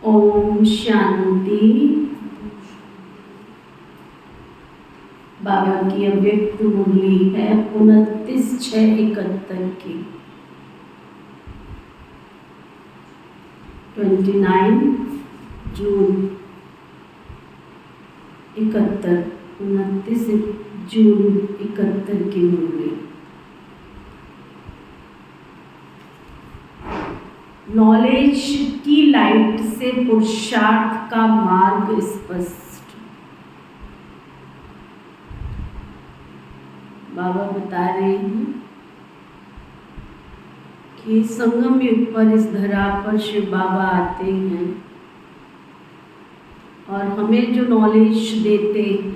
ओम शांति। बाबा की अव्यक्त मुरली है 29/6/71 की। 29 जून 71, 29 जून 71 की मुरली। नॉलेज की लाइट से पुरुषार्थ का मार्ग स्पष्ट। बाबा बता रहे हैं कि संगम युग पर इस धरा पर शिव बाबा आते हैं और हमें जो नॉलेज देते हैं,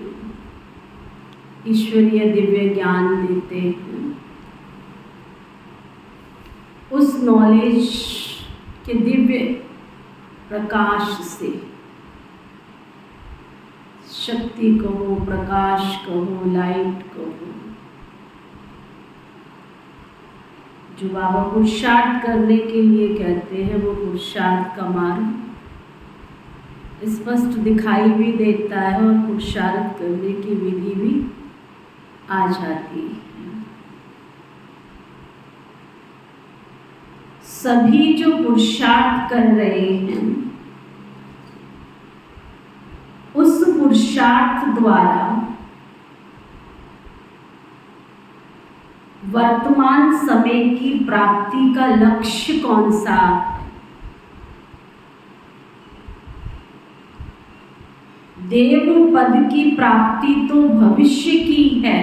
ईश्वरीय दिव्य ज्ञान देते हैं, उस नॉलेज के दिव्य प्रकाश से, शक्ति कहो, प्रकाश कहो, लाइट कहो, जो बाबा पुरुषार्थ करने के लिए कहते हैं, वो पुरुषार्थ का मार्ग स्पष्ट दिखाई भी देता है और पुरुषार्थ करने की विधि भी आ जाती है। सभी जो पुरुषार्थ कर रहे हैं, उस पुरुषार्थ द्वारा वर्तमान समय की प्राप्ति का लक्ष्य कौन सा है? देव पद की प्राप्ति तो भविष्य की है,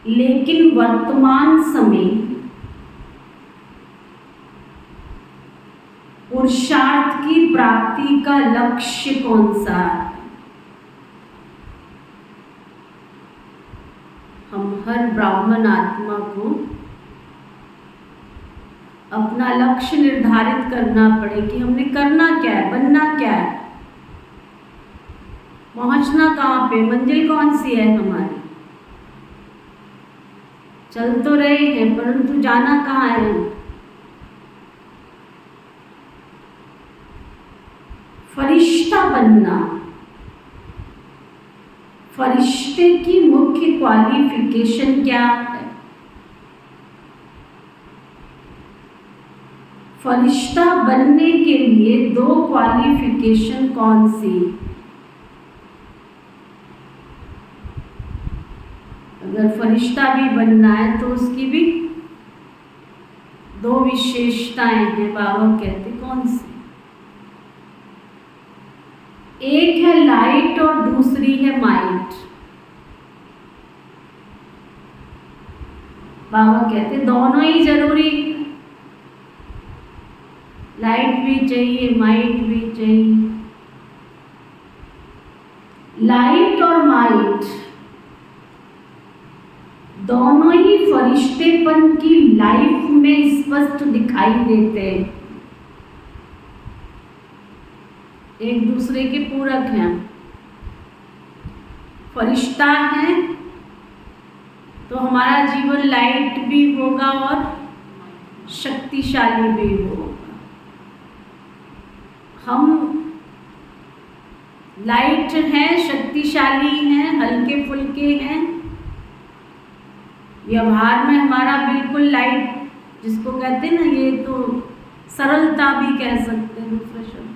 लेकिन वर्तमान समय पुरुषार्थ की प्राप्ति का लक्ष्य कौन सा है? हम हर ब्राह्मण आत्मा को अपना लक्ष्य निर्धारित करना पड़े कि हमने करना क्या है, बनना क्या है, पहुंचना कहाँ पे, मंजिल कौन सी है हमारी। चल तो रहे हैं परंतु जाना कहाँ है। फरिश्ता बनना, फरिश्ते की मुख्य क्वालिफिकेशन क्या है? फरिश्ता बनने के लिए 2 क्वालिफिकेशन कौन सी? अगर फरिश्ता भी बनना है तो उसकी भी 2 विशेषताएं हैं। बाबा कहते कौन सी? एक है लाइट और दूसरी है माइट। बाबा कहते दोनों ही जरूरी, लाइट भी चाहिए, माइट भी चाहिए। लाइट और माइट दोनों ही फरिश्तेपन की लाइफ में स्पष्ट दिखाई देते हैं, एक दूसरे के पूरक हैं। फरिश्ता है तो हमारा जीवन लाइट भी होगा और शक्तिशाली भी होगा। हम लाइट हैं, शक्तिशाली हैं, हल्के फुल्के हैं, व्यवहार में हमारा बिल्कुल लाइट, जिसको कहते हैं ना, ये तो सरलता भी कह सकते हैं दूसरे शब्द।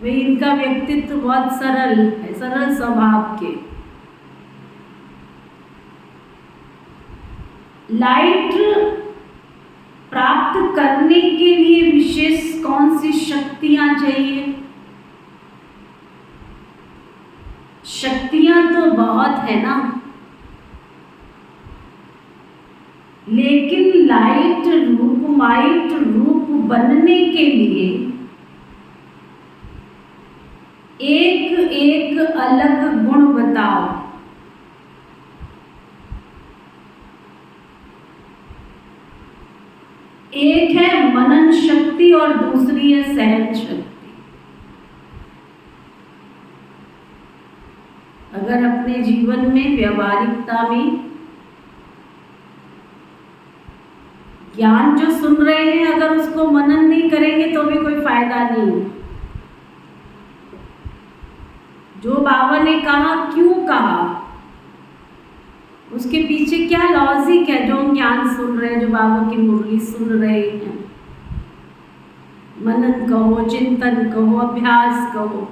वे इनका व्यक्तित्व बहुत सरल है, सरल स्वभाव के। लाइट प्राप्त करने के लिए विशेष कौन सी शक्तियां चाहिए? शक्तियां तो बहुत है ना, लेकिन लाइट रूप, माइट रूप बनने के लिए एक एक अलग गुण बताओ। एक है मनन शक्ति और दूसरी है सहन शक्ति। अगर अपने जीवन में, व्यवहारिकता में ज्ञान जो सुन रहे हैं अगर उसको मनन नहीं करेंगे तो भी कोई फायदा नहीं। जो बाबा ने कहा क्यों कहा, उसके पीछे क्या लॉजिक है, जो हम ज्ञान सुन रहे हैं, जो बाबा की मुरली सुन रहे हैं। मनन कहो, चिंतन कहो, अभ्यास कहो।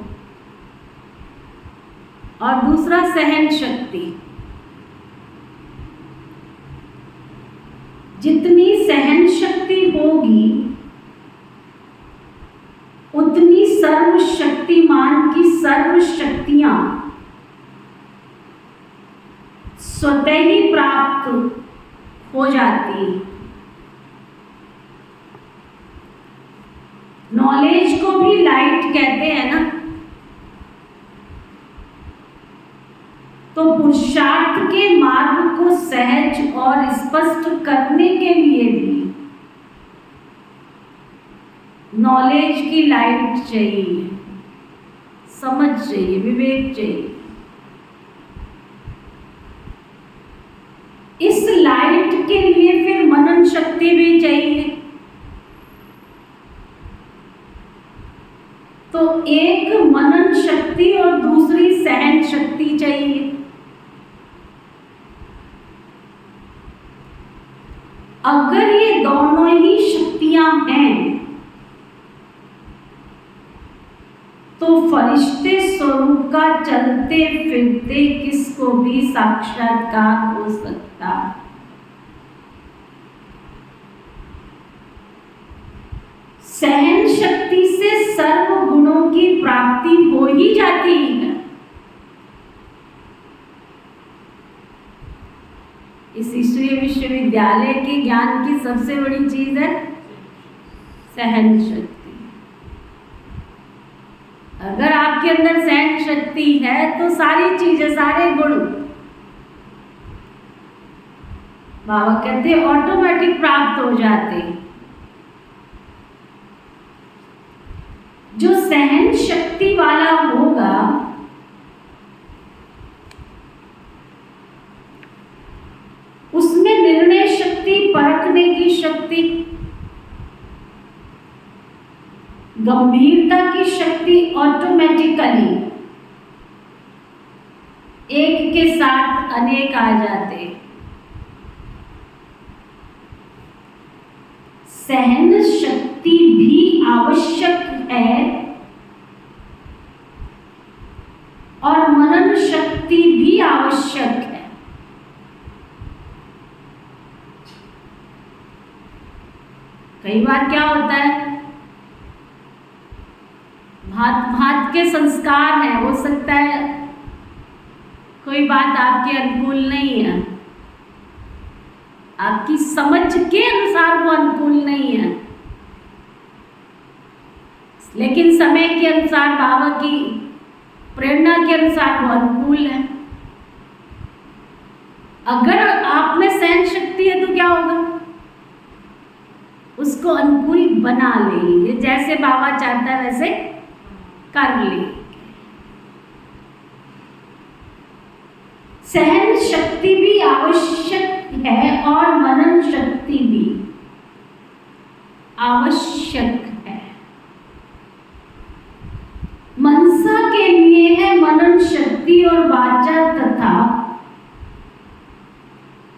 और दूसरा सहन शक्ति। जितनी सहन शक्ति होगी उतनी सर्वशक्तिमान की सर्व शक्तियां स्वतः ही प्राप्त हो जाती। नॉलेज को भी लाइट कहते हैं ना, तो पुरुषार्थ के मार्ग को सहज और स्पष्ट करने के लिए भी नॉलेज की लाइट चाहिए, समझ चाहिए, विवेक चाहिए। इस लाइट के लिए फिर मनन शक्ति भी चाहिए। तो एक मनन शक्ति और दूसरी सहन शक्ति चाहिए। अगर ये दोनों ही शक्तियां हैं तो फरिश्ते स्वरूप का चलते फिरते किसको भी साक्षात्कार हो सकता। सहन शक्ति से सर्व गुणों की प्राप्ति हो ही जाती है। इस ईश्वरीय विश्वविद्यालय के ज्ञान की सबसे बड़ी चीज है सहन शक्ति। अगर आपके अंदर सहन शक्ति है तो सारी चीजें, सारे गुण बाबा कहते हैं ऑटोमेटिक प्राप्त हो जाते। जो सहन शक्ति वाला होगा उसमें निर्णय शक्ति, परखने की शक्ति, गंभीरता की शक्ति ऑटोमेटिकली एक के साथ अनेक आ जाते। सहन शक्ति भी आवश्यक है और मनन शक्ति भी आवश्यक है। कई बार क्या होता है, भांत भांत के संस्कार हैं, हो सकता है कोई बात आपके अनुकूल नहीं है, आपकी समझ के अनुसार वो अनुकूल नहीं है, लेकिन समय के अनुसार, बाबा की प्रेरणा के अनुसार वो अनुकूल है। अगर आप में सहन शक्ति है तो क्या होगा, उसको अनुकूल बना लेंगे, जैसे बाबा चाहता है वैसे कर ले। सहन शक्ति भी आवश्यक है और मनन शक्ति भी आवश्यक है। मनसा के लिए है मनन शक्ति और वाचा तथा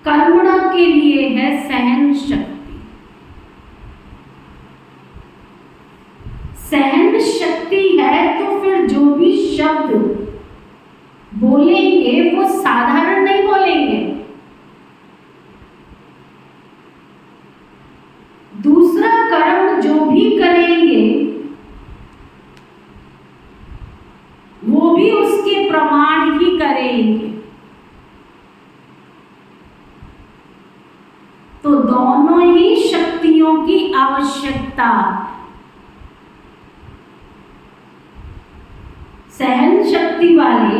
कर्मणा के लिए है सहन शक्ति। सहन शक्ति है तो फिर जो भी शब्द बोलेंगे वो साधारण नहीं बोलेंगे, दूसरा कर्म जो भी करेंगे वो भी उसके प्रमाण ही करेंगे। तो दोनों ही शक्तियों की आवश्यकता है। सहन शक्ति वाले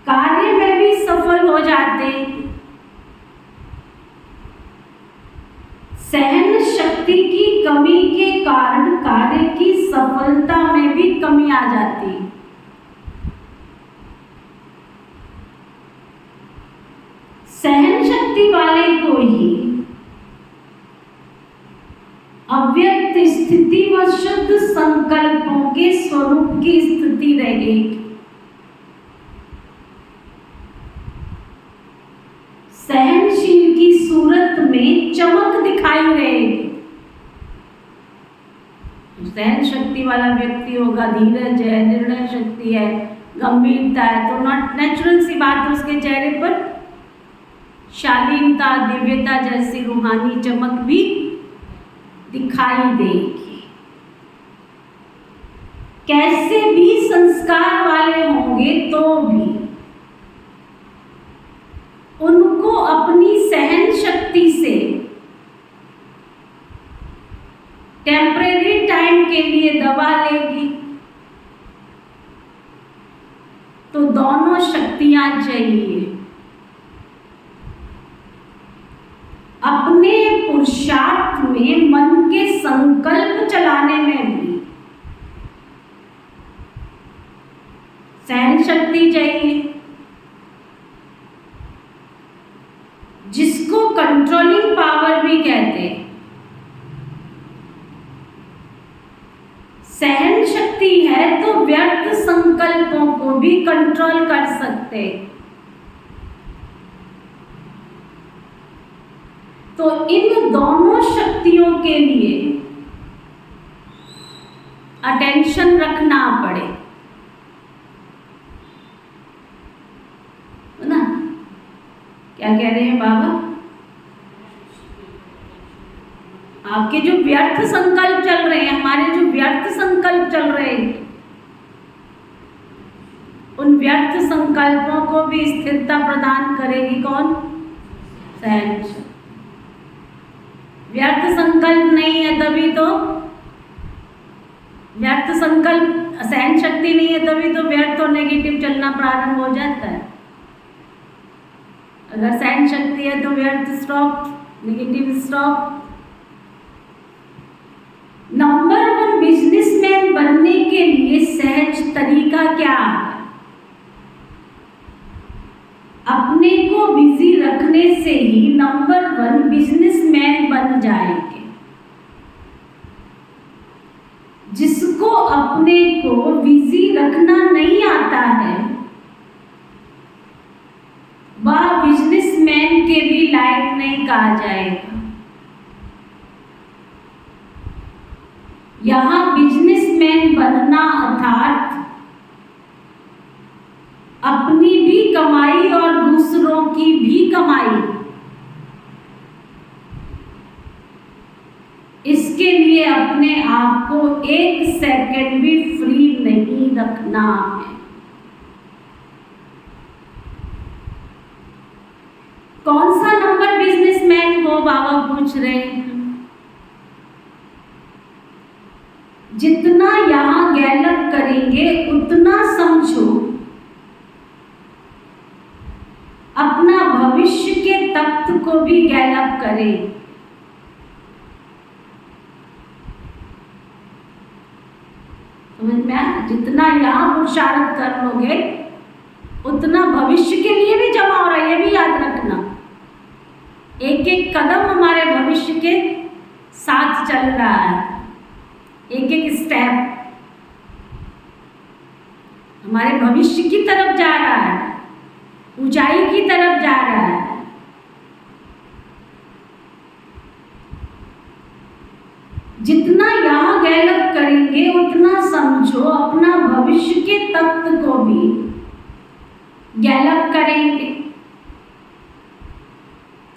कार्य में भी सफल हो जाते, सहन शक्ति की कमी के कारण कार्य की सफलता में भी कमी आ जाती। सहन शक्ति वाले को ही व शुद्ध संकल्पों के स्वरूप की स्थिति रहेगी। सहनशील की सूरत में चमक दिखाई रहेगी। सहन शक्ति वाला व्यक्ति होगा, धीरज है, निर्णय शक्ति है, गंभीरता है, तो नॉट नेचुरल सी बात है उसके चेहरे पर शालीनता, दिव्यता जैसी रूहानी चमक भी दिखाई देगी। कैसे भी संस्कार वाले होंगे तो भी उनको अपनी सहन शक्ति से टेम्परेरी टाइम के लिए दबा लेगी। तो दोनों शक्तियां चाहिए। अपने पुरुषार्थ में मन के संकल्प चलाने में भी सहन शक्ति चाहिए, जिसको कंट्रोलिंग पावर भी कहते हैं। सहन शक्ति है तो व्यर्थ संकल्पों को भी कंट्रोल कर सकते। तो इन दोनों शक्तियों के लिए अटेंशन रखना पड़े, है ना? क्या कह रहे हैं बाबा? आपके जो व्यर्थ संकल्प चल रहे हैं, हमारे जो व्यर्थ संकल्प चल रहे हैं, उन व्यर्थ संकल्पों को भी स्थिरता प्रदान करेगी कौन? सहन शक्ति। व्यर्थ संकल्प नहीं है तभी तो व्यर्थ संकल्प, सहन शक्ति नहीं है तभी तो व्यर्थ और नेगेटिव चलना प्रारंभ हो जाता है। अगर सहन शक्ति है तो व्यर्थ stop, negative stop. Number 1 businessman बनने के लिए सहज तरीका क्या है? अपने को बिजी रखने से ही नंबर 1 बिजनेसमैन बन जाएंगे। जिसको अपने को बिजी रखना नहीं आता है वह बिजनेसमैन के भी लायक नहीं कहा जाएगा। यहाँ बिजनेसमैन बनना अर्थात अपनी भी कमाई और दूसरों की भी कमाई, इसके लिए अपने आप को 1 सेकंड भी फ्री नहीं रखना है। कौन सा नंबर बिजनेसमैन हो बाबा पूछ रहे हैं। जितना यहां गैलअप करेंगे उतना समझो अपना भविष्य के तख्त को भी गैलअप करें। समझ में आया? जितना यहां पुरुषार्थ कर लोगे उतना भविष्य के लिए भी जमा हो रहा है, ये भी याद रखना। एक एक कदम हमारे भविष्य के साथ चल रहा है, एक एक स्टेप हमारे भविष्य की तरफ जा रहा है, ऊंचाई की तरफ जा रहा है। जितना यहाँ गैलअप करेंगे उतना समझो अपना भविष्य के तख्त को भी गैलअप करेंगे।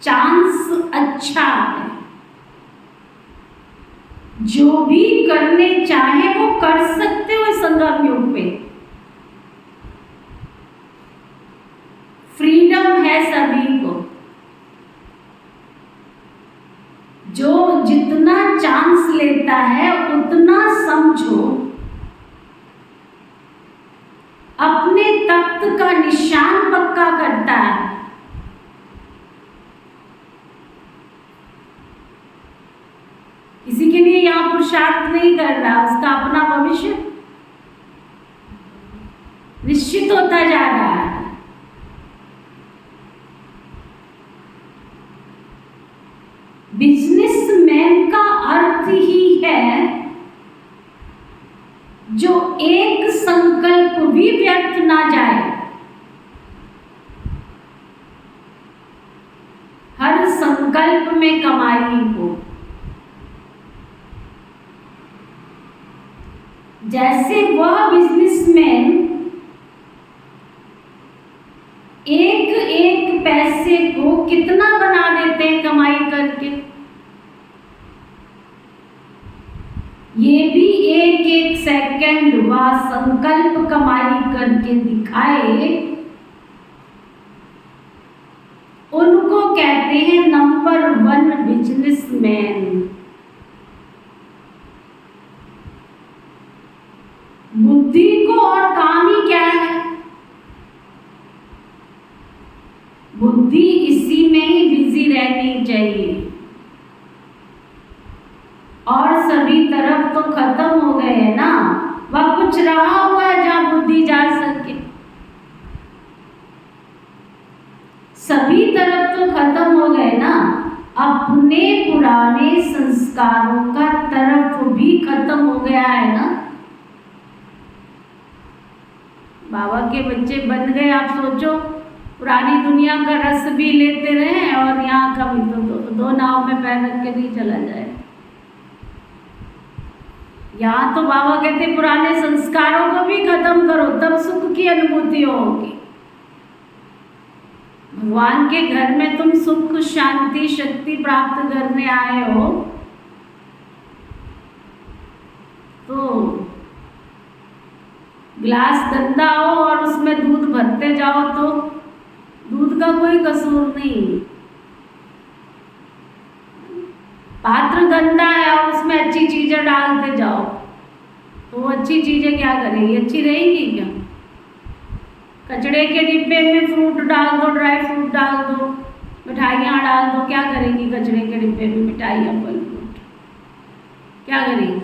चांस अच्छा है, जो भी करने चाहे वो कर सकते हो। संगम युग में फ्रीडम है सभी को। जो जितना चांस लेता है उतना समझो अपने तख्त का निशान पक्का करता है। किसी के लिए यहाँ पुरुषार्थ नहीं कर रहा, उसका अपना भविष्य निश्चित होता जा रहा है। बिजनेसमैन का अर्थ ही है एक संकल्प भी व्यर्थ ना जाए। हर संकल्प में कमाई हो। जैसे वह बिजनेसमैन एक एक पैसे को कितना बना देते हैं कमाई करके, ये भी एक एक सेकंड व संकल्प कमाई करके दिखाए, उनको कहते हैं नंबर 1 बिजनेसमैन। बुद्धि को और काम ही क्या है? बुद्धि इसी में ही बिजी रहनी चाहिए। और सभी तरफ तो खत्म हो गए हैं ना, वह कुछ रहा हुआ है जहां बुद्धि जा सके। सभी तरफ तो खत्म हो गए ना, अपने पुराने संस्कारों का तरफ भी खत्म हो गया है ना। बाबा के बच्चे बन गए, आप सोचो, पुरानी दुनिया का रस भी लेते रहे और यहाँ का भी तो दो नाव में पैर रख के नहीं चला जाए। यहाँ तो बाबा कहते पुराने संस्कारों को भी खत्म करो, तब सुख की अनुभूति होगी। भगवान के घर में तुम सुख शांति शक्ति प्राप्त करने आए हो, तो गिलास गंदा हो और उसमें दूध भरते जाओ तो दूध का कोई कसूर नहीं। पात्र गंदा है और उसमें अच्छी चीजें डालते जाओ तो अच्छी चीजें क्या करेंगी? अच्छी रहेंगी क्या? कचड़े के डिब्बे में फ्रूट डाल दो, ड्राई फ्रूट डाल दो, मिठाइयाँ डाल दो, क्या करेंगी? कचड़े के डिब्बे में मिठाइयाँ फल फ्रूट क्या करेंगी?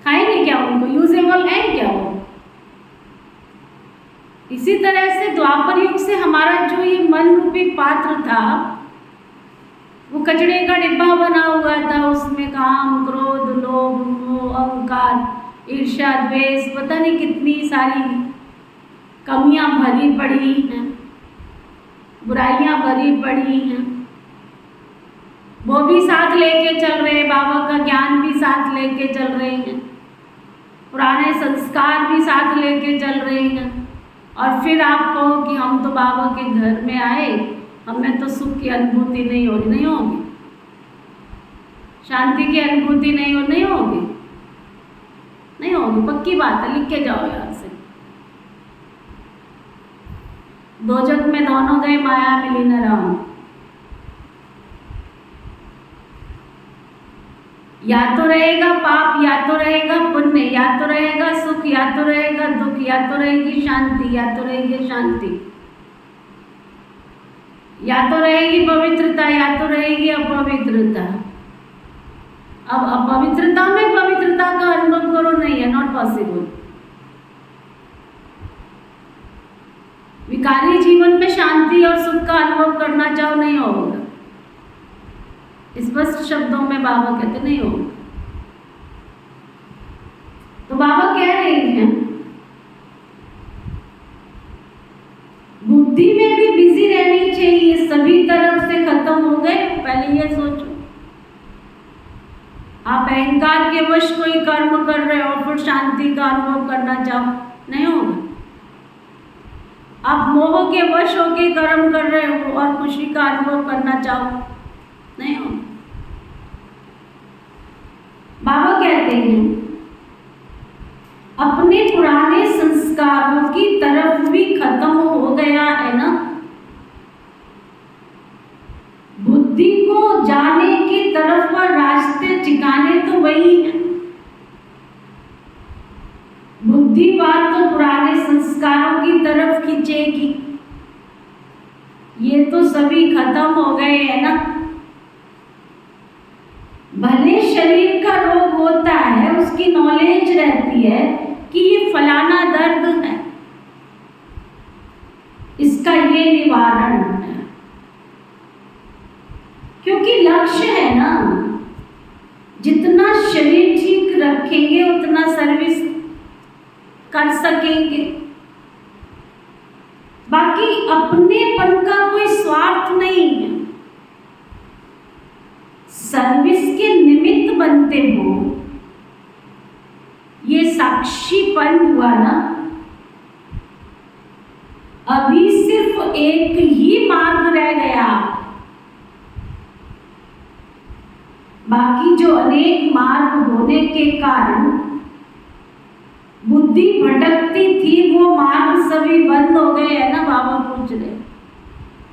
खाएंगे क्या? उनको यूजेबल है क्या वो? इसी तरह से द्वापर युग से हमारा जो ये मन रूपी पात्र था वो कचड़े का डिब्बा बना हुआ था। उसमें काम क्रोध लोभ मोह अहंकार ईर्ष्या द्वेष पता नहीं कितनी सारी कमियां भरी पड़ी हैं, बुराइयां भरी पड़ी हैं। वो भी साथ लेके चल रहे हैं, बाबा का ज्ञान भी साथ लेके चल रहे हैं, पुराने संस्कार भी साथ लेके चल रहे हैं। और फिर आप कहो कि हम तो बाबा के घर में आए, हमें तो सुख की अनुभूति नहीं हो रही। नहीं होगी। शांति की अनुभूति नहीं होगी, नहीं होगी, पक्की बात है। लिख के जाओ यहाँ से। दो जग में दोनों गए, माया मिली न राम। या तो रहेगा पाप, या तो रहेगा पुण्य, या तो रहेगा सुख, या तो रहेगा दुख, या तो रहेगी शांति, या तो रहेगी शांति, या तो रहेगी पवित्रता, या तो रहेगी अपवित्रता। अब अपवित्रता में पवित्रता का अनुभव करो, नहीं है, नॉट पॉसिबल। विकारी जीवन में शांति और सुख का अनुभव करना चाहो, नहीं होगा। स्पष्ट शब्दों में बाबा कहते नहीं होगा। तो बाबा कह रहे हैं बुद्धि में भी बिजी रहनी चाहिए। सभी तरफ से खत्म हो गए। पहले ये सोचो, आप अहंकार के वश कोई कर्म कर रहे हो फिर शांति का अनुभव करना चाहो, नहीं होगा। आप मोह के वश होके कर्म कर रहे हो और खुशी का अनुभव करना चाहो, नहीं होगा। बाबा कहते हैं अपने पुराने संस्कारों की तरफ भी खत्म हो गया है ना। बुद्धि को जाने की तरफ पर रास्ते ठिकाने तो वही है। बुद्धिवाद तो पुराने संस्कारों की तरफ खींचेगी। ये तो सभी खत्म हो गए है ना। भले शरीर का रोग होता है, उसकी नॉलेज रहती है कि ये फलाना दर्द है, इसका ये निवारण है, क्योंकि लक्ष्य है ना। जितना शरीर ठीक रखेंगे उतना सर्विस कर सकेंगे। बाकी अपनेपन का कोई स्वार्थ नहीं है। सर्विस के निमित्त बनते हो, ये साक्षीपन हुआ ना। अभी सिर्फ एक ही मार्ग रह गया, बाकी जो अनेक मार्ग होने के कारण बुद्धि भटकती थी, वो मार्ग सभी बंद हो गए है ना। बाबा पूछ रहे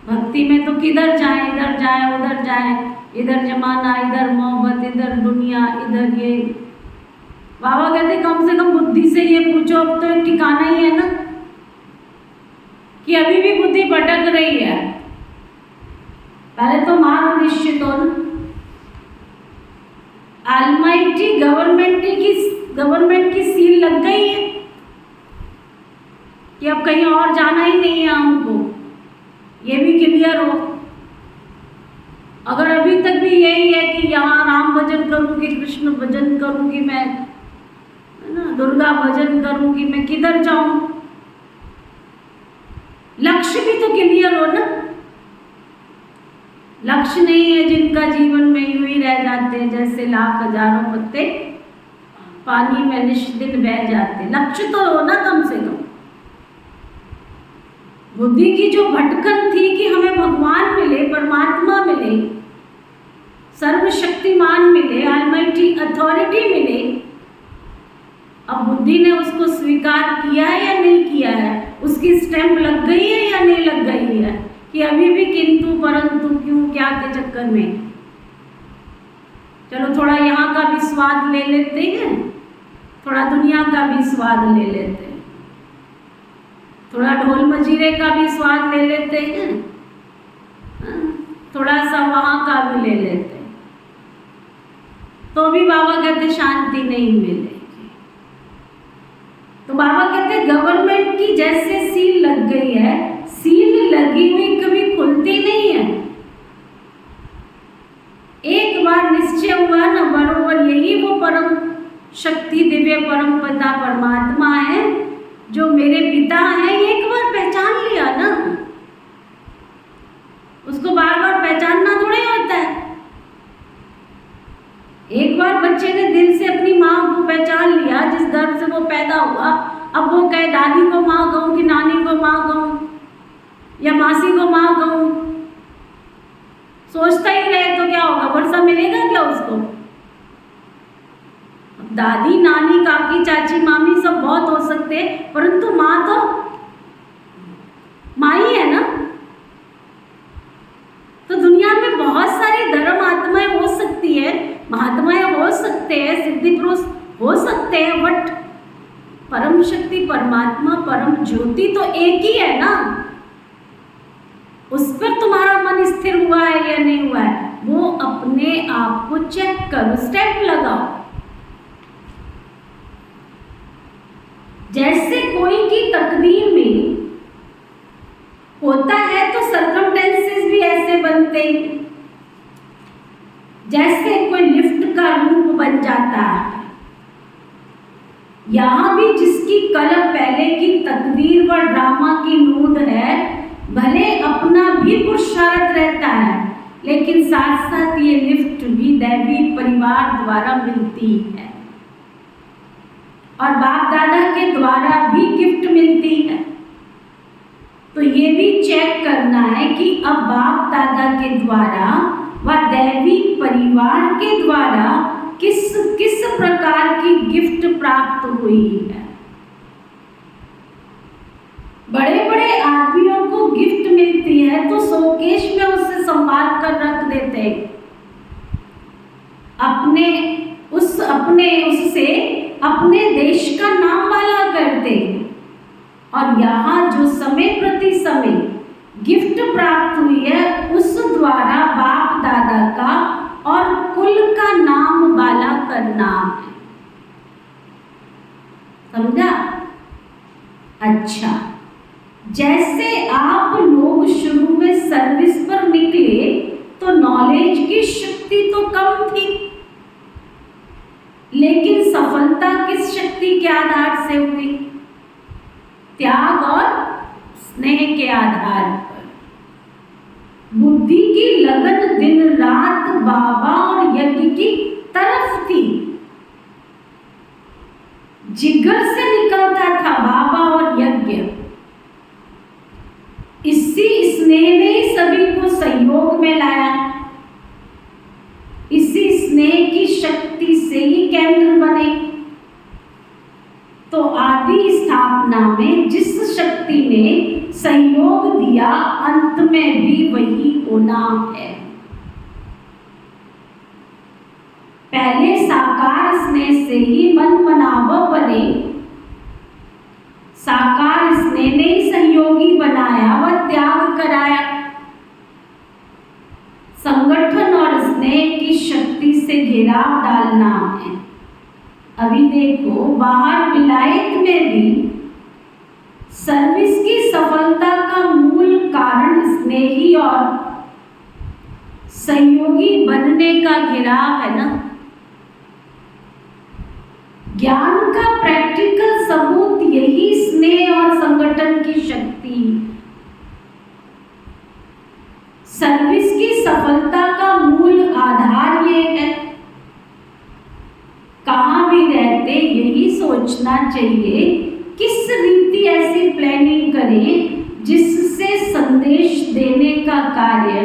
भक्ति में तो किधर जाए, इधर जाए उधर जाए, इधर जमाना, इधर मोहब्बत, इधर दुनिया, इधर ये। बाबा कहते कम से कम बुद्धि से ये पूछो, अब तो एक ठिकाना ही है ना कि अभी भी बुद्धि भटक रही है। पहले तो मार्ग निश्चित हो ना। ऑलमाइटी गवर्नमेंट की सील लग गई है कि अब कहीं और जाना ही नहीं है हमको, ये भी क्लियर हो। अगर अभी तक भी यही है कि यहाँ राम भजन करूंगी, कृष्ण भजन करूंगी मैं, है ना, दुर्गा भजन करूंगी, मैं किधर जाऊं? लक्ष्य भी तो क्लियर हो ना। लक्ष्य नहीं है जिनका जीवन में यूं ही रह जाते हैं जैसे लाख हजारों पत्ते पानी में निष्दिन बह जाते। लक्ष्य तो हो ना कम से कम। बुद्धि की जो भटकन थी कि हमें भगवान मिले, परमात्मा मिले, सर्वशक्तिमान मिले, ऑलमाइटी अथॉरिटी मिले, अब बुद्धि ने उसको स्वीकार किया है या नहीं किया है? उसकी स्टैंप लग गई है या नहीं लग गई है? कि अभी भी किंतु परंतु क्यों क्या के चक्कर में। चलो थोड़ा यहाँ का भी स्वाद ले लेते हैं, थोड़ा दुनिया का भी स्वाद ले लेते हैं, थोड़ा ढोल मजीरे का भी स्वाद ले लेते हैं, थोड़ा सा वहाँ का भी ले लेते हैं, तो भी बाबा कहते शांति नहीं मिलेगी। तो बाबा कहते गवर्नमेंट की जैसे सील लग गई है, सील लगी हुई कभी खुलती नहीं है। एक बार निश्चय हुआ ना, बरोबर यही वो परम शक्ति दिव्य परम पिता परमात्मा है जो मेरे पिता है, एक बार पहचान लिया ना, उसको बार बार पहचानना थोड़ी होता है। एक बार बच्चे ने दिल से अपनी माँ को पहचान लिया, जिस दर्द से वो पैदा हुआ, अब वो कहे दादी को माँ कहूँ कि नानी को माँ कहूँ या मासी को माँ कहूँ, सोचता ही रहे तो क्या होगा? वर्षा मिलेगा क्या उसको? दादी नानी काकी चाची मामी सब बहुत हो सकते हैं, परंतु माँ तो माँ ही है ना। तो दुनिया में बहुत सारी धर्म आत्माएं हो सकती है, महात्माएं हो सकते हैं, सिद्धि पुरुष हो सकते हैं, बट परम शक्ति परमात्मा परम ज्योति तो एक ही है ना। उस पर तुम्हारा मन स्थिर हुआ है या नहीं हुआ है, वो अपने आप को चेक करो, स्टेप लगाओ। जैसे कोई की तकदीर में होता है तो सर्कमस्टेंसेस भी ऐसे बनते हैं, जैसे कोई लिफ्ट का रूप बन जाता है। यहाँ भी जिसकी कलम पहले की तकदीर व ड्रामा की नोट है, भले अपना भी पुरुषार्थ रहता है, लेकिन साथ साथ ये लिफ्ट भी दैवी परिवार द्वारा मिलती है और बाप दादा के द्वारा भी गिफ्ट मिलती है। तो ये भी चेक करना है कि अब बाप दादा के द्वारा व दैवी परिवार के द्वारा किस किस प्रकार की गिफ्ट प्राप्त हुई है। बड़े बड़े आदमियों को गिफ्ट मिलती है तो शोकेश में उसे संभाल कर रख देते हैं, उससे अपने देश का नाम वाला करते हैं। और यहाँ जो समय प्रति समय गिफ्ट प्राप्त हुई है, उस द्वारा बाप दादा का और कुल का नाम वाला करना है। समझा? अच्छा, जैसे आप लोग शुरू में सर्विस पर निकले तो नॉलेज की शक्ति तो कम थी, लेकिन सफलता किस शक्ति के आधार से हुई? त्याग और स्नेह के आधार पर। बुद्धि की लगन दिन रात बाबा और यज्ञ की तरफ थी। जिगर से निकलता था बाबा और यज्ञ। इसी स्नेह ने ही सभी को सहयोग में लाया। इसी स्नेह की शक्ति से ही केंद्र बने। तो आदि स्थापना में जिस शक्ति ने सहयोग दिया, अंत में भी वही होना है। पहले साकार स्नेह से ही मन मनाव बने। साकार स्नेह ने ही सहयोगी बनाया व त्याग कराया। संगठन और स्नेह की शक्ति से घेराव डालना है। अभी देखो, बाहर विलायत में भी सर्विस की सफलता का मूल कारण स्नेही और सहयोगी बनने का घेराव है ना। ज्ञान का प्रैक्टिकल सबूत यही स्नेह और संगठन की शक्ति। सर्विस की सफलता का मूल आधार ये है। कहाँ भी रहते यही सोचना चाहिए, किस रीति ऐसी प्लानिंग करें जिससे संदेश देने का कार्य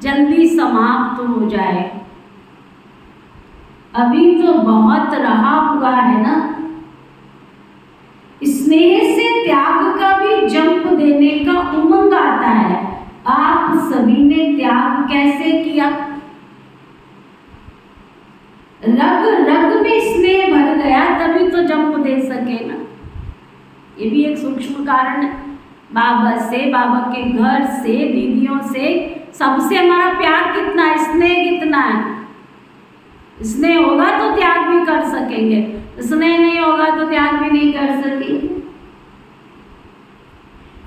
जल्दी समाप्त हो जाए। अभी तो बहुत रहा हुआ है ना। स्नेह से त्याग का भी जंप देने का उमंग आता है। आप सभी ने त्याग कैसे किया? रग रग में स्नेह भर गया, तभी तो जंप दे सके ना। ये भी एक सूक्ष्म कारण है। बाबा से, बाबा के घर से, दीदियों से, सबसे हमारा प्यार कितना है, स्नेह कितना है। स्नेह होगा तो त्याग भी कर सकेंगे, स्नेह नहीं होगा तो त्याग भी नहीं कर सकेंगे।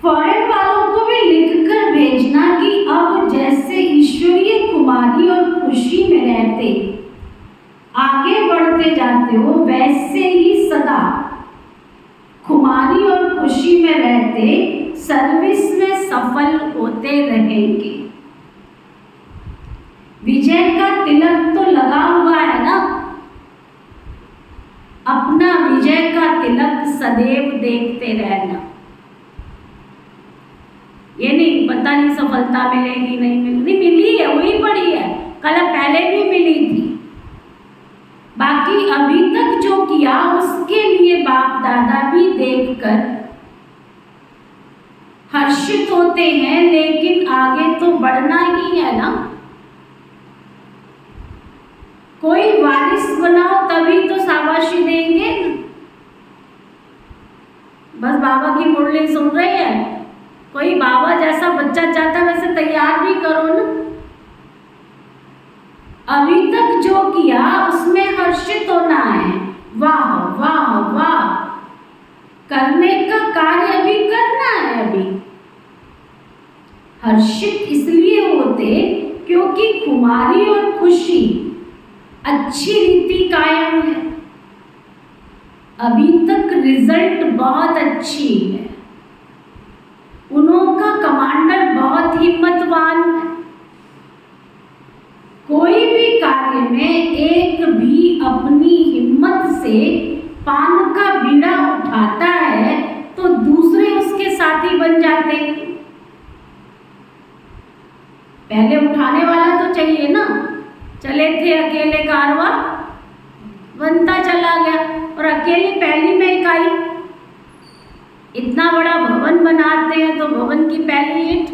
फॉरेन वालों को भी लिखकर भेजना कि अब जैसे ईश्वरीय कुमारी और खुशी में रहते आगे बढ़ते जाते हो, वैसे ही सदा खुमारी और खुशी में रहते सर्विस में सफल होते रहेंगे। विजय का तिलक तो लगा हुआ है ना। अपना विजय का तिलक सदैव देखते रहना। ये नहीं पता नहीं सफलता मिलेगी नहीं मिलेगी, मिली है, वही पड़ी है, कल पहले भी मिली थी। बाकी अभी तक जो किया उसके लिए बाप दादा भी देखकर हर्षित होते हैं, लेकिन आगे तो बढ़ना ही है ना। कोई वारिस बनाओ तभी तो शाबाशी देंगे ना। बस बाबा की मुरली सुन रहे हैं, कोई बाबा जैसा बच्चा चाहता वैसे तैयार भी करो ना। अभी तक जो किया उसमें हर्षित होना है। वाह वाह वाह, करने का कार्य अभी करना है। अभी हर्षित इसलिए होते क्योंकि खुमारी और खुशी अच्छी रीति कायम है। अभी तक रिजल्ट बहुत अच्छी है। उनका कमांडर बहुत हिम्मतवान है। कोई भी कार्य में एक भी अपनी हिम्मत से पान का बीड़ा उठाता है तो दूसरे उसके साथी बन जाते हैं। पहले उठाने वाला तो चाहिए ना। चले थे अकेले कारवां, बनता चला गया और अकेले पहली में इकाई। इतना बड़ा भवन बनाते हैं तो भवन की पहली ईंट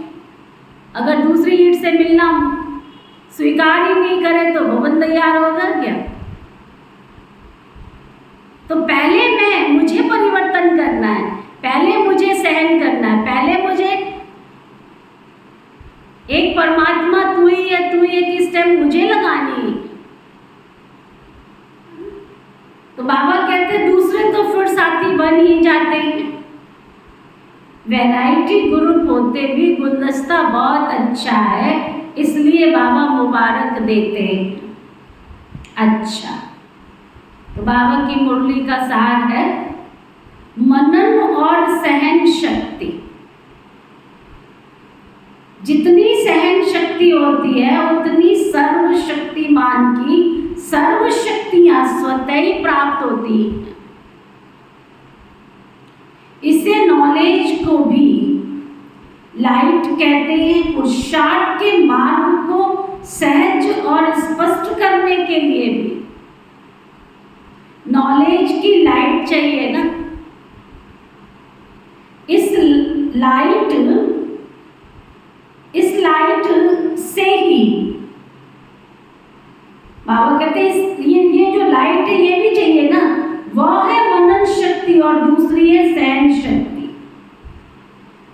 अगर दूसरी ईंट से मिलना स्वीकार ही नहीं करे तो भवन तैयार होगा क्या? तो पहले मुझे परिवर्तन करना है, पहले मुझे सहन करना है, पहले मुझे एक परमात्मा तू ही है कि स्टेप मुझे लगानी है। तो बाबा कहते दूसरे तो फिर साथी बन ही जाते हैं। वैरायटी ग्रुप होते भी गुलदस्ता बहुत अच्छा है, इसलिए बाबा मुबारक देते हैं। अच्छा, तो बाबा की मुरली का सार है मनन और सहन शक्ति। जितनी सहन शक्ति होती है उतनी सर्वशक्तिमान की सर्व शक्तियां स्वतः ही प्राप्त होती हैं। इसे नॉलेज को भी लाइट कहते हैं। पुरुषार्थ के मार्ग को सहज और स्पष्ट करने के लिए भी नॉलेज की लाइट चाहिए ना। इस लाइट से ही बाबा कहते हैं ये जो लाइट है ये भी चाहिए ना। वह है मनन शक्ति और दूसरी है सहन शक्ति।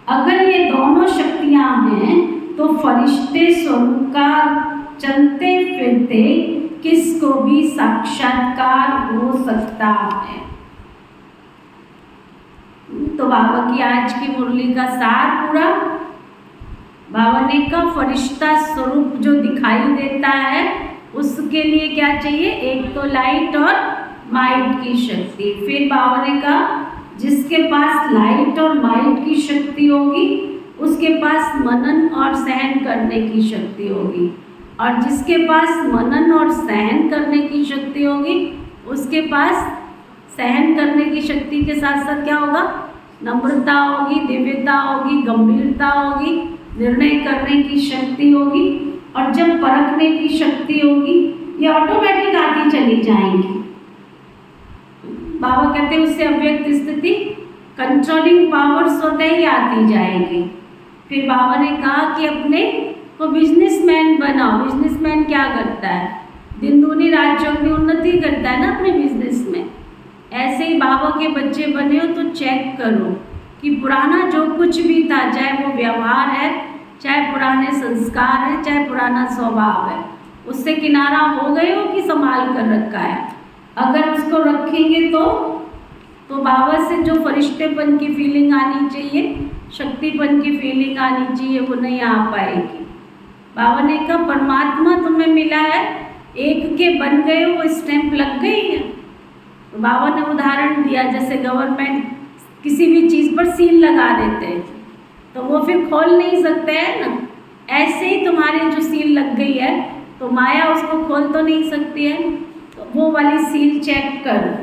अगर ये दोनों शक्तियां हैं तो फरिश्ते स्वरूप का चलते फिरते किसको भी साक्षात्कार हो सकता है। तो बाबा की आज की मुरली का सार पूरा बाबा ने का फरिश्ता स्वरूप जो दिखाई देता है उसके लिए क्या चाहिए, एक तो लाइट और माइट की शक्ति। फिर बाबा ने कहा जिसके पास लाइट और माइट की शक्ति होगी उसके पास मनन और सहन करने की शक्ति होगी, और जिसके पास मनन और सहन करने की शक्ति होगी उसके पास सहन करने की शक्ति के साथ साथ क्या होगा, नम्रता होगी, दिव्यता होगी, गंभीरता होगी, निर्णय करने की शक्ति होगी, और जब परखने की शक्ति होगी ये ऑटोमेटिक आती चली जाएंगी। बाबा कहते हैं उससे अव्यक्त स्थिति कंट्रोलिंग पावर स्वतः ही आती जाएगी। फिर बाबा ने कहा कि अपने को बिजनेसमैन बनाओ। बिजनेसमैन क्या करता है, दिन दूनी रात चौगुनी उन्नति करता है ना अपने बिजनेस में। ऐसे ही बाबा के बच्चे बने हो तो चेक करो कि पुराना जो कुछ भी था, चाहे वो व्यवहार है, चाहे पुराने संस्कार है, चाहे पुराना स्वभाव है, उससे किनारा हो गए हो कि संभाल कर रखा है। अगर उसको रखेंगे तो बाबा से जो फरिश्तेपन की फीलिंग आनी चाहिए, शक्तिपन की फीलिंग आनी चाहिए, वो नहीं आ पाएगी। बाबा ने कहा परमात्मा तुम्हें मिला है, एक के बन गए वो स्टैंप लग गई है। तो बाबा ने उदाहरण दिया जैसे गवर्नमेंट किसी भी चीज़ पर सील लगा देते हैं तो वो फिर खोल नहीं सकते हैं ना। ऐसे ही तुम्हारी जो सील लग गई है तो माया उसको खोल तो नहीं सकती है, तो वो वाली सील चेक करो।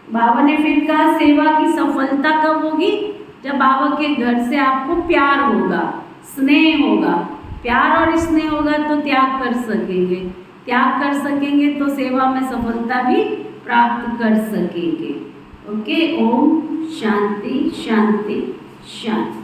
बाबा ने फिर कहा सेवा की सफलता कब होगी, जब बाबा के घर से आपको प्यार होगा, स्नेह होगा। प्यार और स्नेह होगा तो त्याग कर सकेंगे, त्याग कर सकेंगे तो सेवा में सफलता भी प्राप्त कर सकेंगे। ओके, ओम शांति शांति शांति।